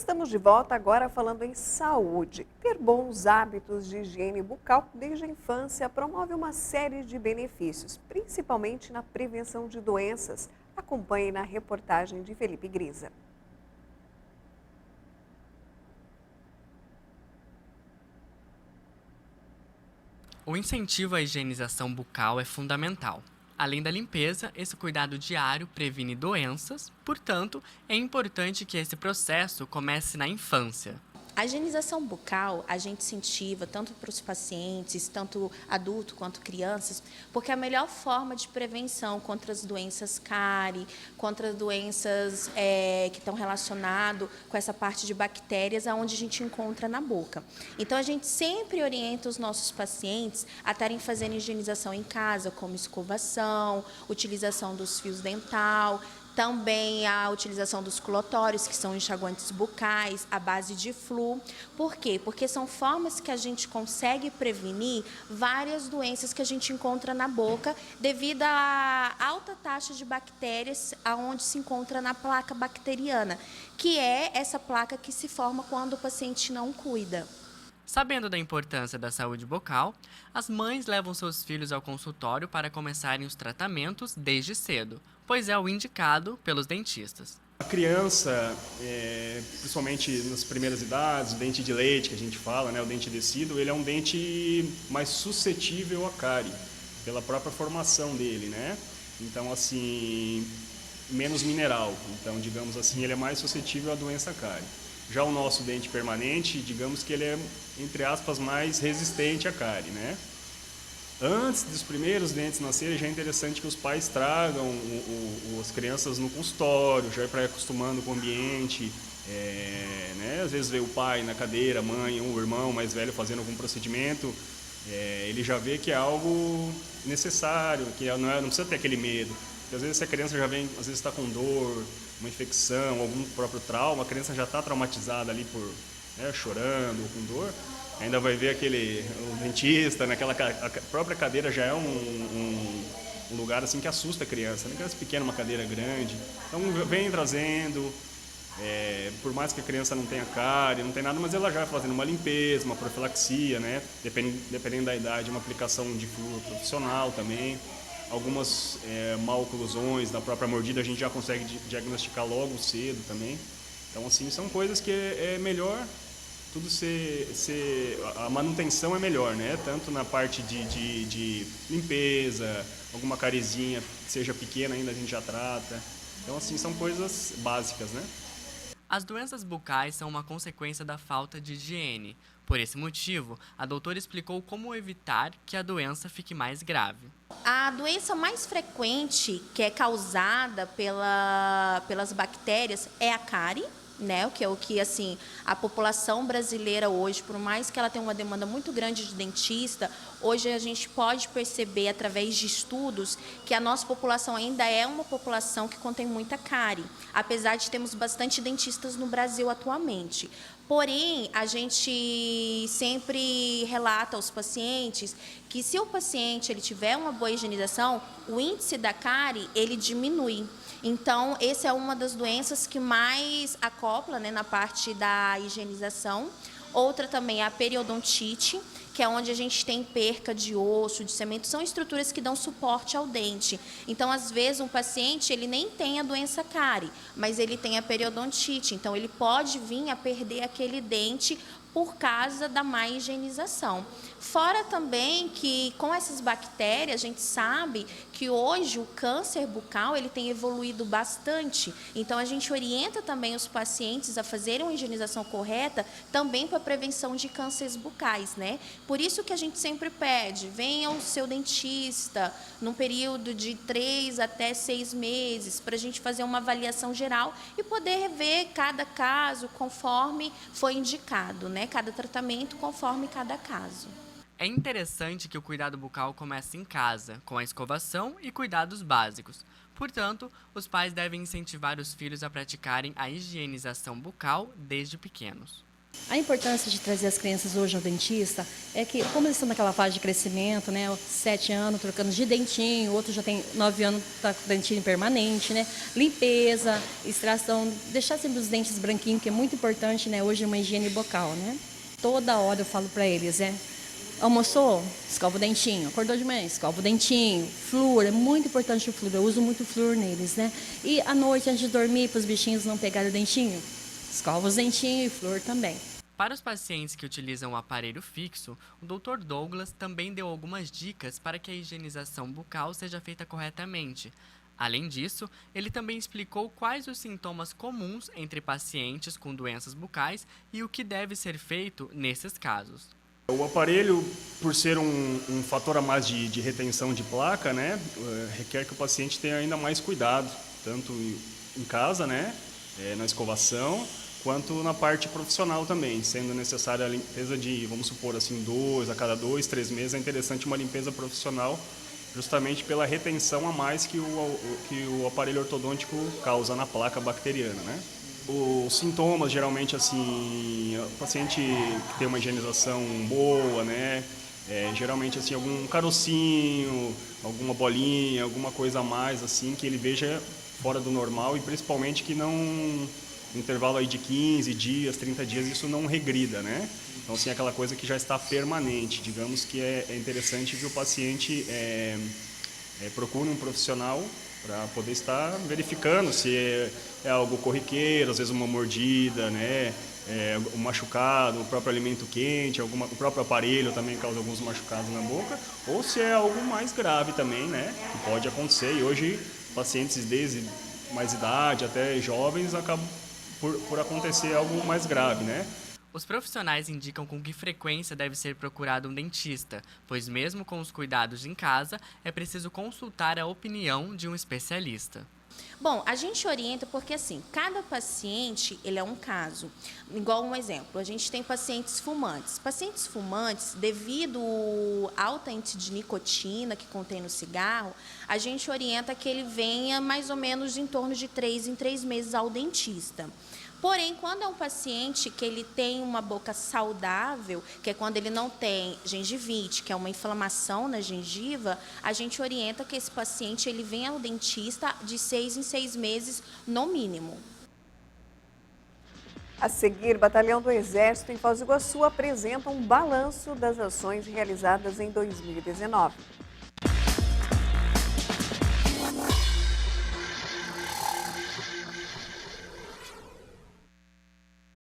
estamos de volta agora falando em saúde. Ter bons hábitos de higiene bucal desde a infância promove uma série de benefícios, principalmente na prevenção de doenças. Acompanhe na reportagem de Felipe Grisa. O incentivo à higienização bucal é fundamental. Além da limpeza, esse cuidado diário previne doenças, portanto, é importante que esse processo comece na infância. A higienização bucal, a gente incentiva tanto para os pacientes, tanto adultos quanto crianças, porque é a melhor forma de prevenção contra as doenças cárie, contra doenças que estão relacionadas com essa parte de bactérias onde a gente encontra na boca. Então, a gente sempre orienta os nossos pacientes a estarem fazendo higienização em casa, como escovação, utilização dos fios dental, também a utilização dos culatórios, que são enxaguantes bucais, à base de flu. Por quê? Porque são formas que a gente consegue prevenir várias doenças que a gente encontra na boca devido à alta taxa de bactérias aonde se encontra na placa bacteriana, que é essa placa que se forma quando o paciente não cuida. Sabendo da importância da saúde bucal, as mães levam seus filhos ao consultório para começarem os tratamentos desde cedo, pois é o indicado pelos dentistas. A criança, principalmente nas primeiras idades, o dente de leite que a gente fala, né, o dente descido, ele é um dente mais suscetível à cárie, pela própria formação dele, né? Então, assim, menos mineral. Então, digamos assim, ele é mais suscetível à doença cárie. Já o nosso dente permanente, digamos que ele é, entre aspas, mais resistente à cárie, né? Antes dos primeiros dentes nascerem, já é interessante que os pais tragam as crianças no consultório, já para ir acostumando com o ambiente. Né? Às vezes vê o pai na cadeira, a mãe ou o irmão mais velho fazendo algum procedimento, ele já vê que é algo necessário, que não precisa ter aquele medo. Porque às vezes se a criança já vem, às vezes está com dor, uma infecção, algum próprio trauma, a criança já está traumatizada ali por chorando ou com dor, ainda vai ver o dentista, naquela a própria cadeira já é um lugar assim que assusta a criança, né? Criança pequena, uma cadeira grande, então vem trazendo, por mais que a criança não tenha cárie, não tem nada, mas ela já vai fazendo uma limpeza, uma profilaxia, né? Dependendo da idade, uma aplicação de flúor profissional também. Algumas maloclusões da própria mordida a gente já consegue diagnosticar logo cedo também. Então, assim, são coisas que é melhor tudo a manutenção é melhor, né? Tanto na parte de limpeza, alguma carezinha, seja pequena ainda a gente já trata. Então, assim, são coisas básicas, né? As doenças bucais são uma consequência da falta de higiene. Por esse motivo, a doutora explicou como evitar que a doença fique mais grave. A doença mais frequente que é causada pelas bactérias é a cárie, né? Que é o que assim a população brasileira hoje, por mais que ela tenha uma demanda muito grande de dentista, hoje a gente pode perceber através de estudos que a nossa população ainda é uma população que contém muita cárie, apesar de termos bastante dentistas no Brasil atualmente. Porém, a gente sempre relata aos pacientes que se o paciente ele tiver uma boa higienização, o índice da cárie ele diminui. Então, essa é uma das doenças que mais acopla, né, na parte da higienização. Outra também é a periodontite, que é onde a gente tem perca de osso, de cemento, são estruturas que dão suporte ao dente. Então, às vezes, um paciente ele nem tem a doença cárie, mas ele tem a periodontite, então ele pode vir a perder aquele dente por causa da má higienização. Fora também que com essas bactérias a gente sabe que hoje o câncer bucal ele tem evoluído bastante. Então a gente orienta também os pacientes a fazerem uma higienização correta também para a prevenção de cânceres bucais, né? Por isso que a gente sempre pede, venha ao seu dentista num período de 3 até 6 meses para a gente fazer uma avaliação geral e poder ver cada caso conforme foi indicado, né? Cada tratamento conforme cada caso. É interessante que o cuidado bucal comece em casa, com a escovação e cuidados básicos. Portanto, os pais devem incentivar os filhos a praticarem a higienização bucal desde pequenos. A importância de trazer as crianças hoje ao dentista é que, como eles estão naquela fase de crescimento, né, 7 anos trocando de dentinho, outro já tem 9 anos, está com dentinho permanente, né, limpeza, extração, deixar sempre os dentes branquinhos, que é muito importante, né, hoje uma higiene bucal, né. Toda hora eu falo para eles, almoçou, escova o dentinho, acordou de manhã, escova o dentinho, flúor, é muito importante o flúor, eu uso muito flúor neles, né. E à noite, antes de dormir, para os bichinhos não pegarem o dentinho, escova os dentinhos e flúor também. Para os pacientes que utilizam o aparelho fixo, o Dr. Douglas também deu algumas dicas para que a higienização bucal seja feita corretamente. Além disso, ele também explicou quais os sintomas comuns entre pacientes com doenças bucais e o que deve ser feito nesses casos. O aparelho, por ser um fator a mais de retenção de placa, né, requer que o paciente tenha ainda mais cuidado, tanto em casa, né, na escovação, quanto na parte profissional também, sendo necessária a limpeza de, vamos supor assim, a cada 2, 3 meses é interessante uma limpeza profissional, justamente pela retenção a mais que o aparelho ortodôntico causa na placa bacteriana, né? Os sintomas, geralmente, assim, o paciente que tem uma higienização boa, né? Geralmente, assim, algum carocinho, alguma bolinha, alguma coisa a mais, assim, que ele veja fora do normal e principalmente que não, no intervalo aí de 15 dias, 30 dias, isso não regrida, né? Então, assim, aquela coisa que já está permanente. Digamos que é interessante que o paciente procure um profissional para poder estar verificando se é algo corriqueiro, às vezes uma mordida, né? Um machucado, o próprio alimento quente, o próprio aparelho também causa alguns machucados na boca, ou se é algo mais grave também, né? Que pode acontecer. E hoje, pacientes desde mais idade até jovens acabam por acontecer algo mais grave, né? Os profissionais indicam com que frequência deve ser procurado um dentista, pois mesmo com os cuidados em casa, é preciso consultar a opinião de um especialista. Bom, a gente orienta porque, assim, cada paciente, ele é um caso. Igual um exemplo, a gente tem pacientes fumantes. Pacientes fumantes, devido ao alto índice de nicotina que contém no cigarro, a gente orienta que ele venha mais ou menos em torno de 3 em 3 meses ao dentista. Porém, quando é um paciente que ele tem uma boca saudável, que é quando ele não tem gengivite, que é uma inflamação na gengiva, a gente orienta que esse paciente ele venha ao dentista de 6 em 6 meses, no mínimo. A seguir, Batalhão do Exército em Foz do Iguaçu apresenta um balanço das ações realizadas em 2019.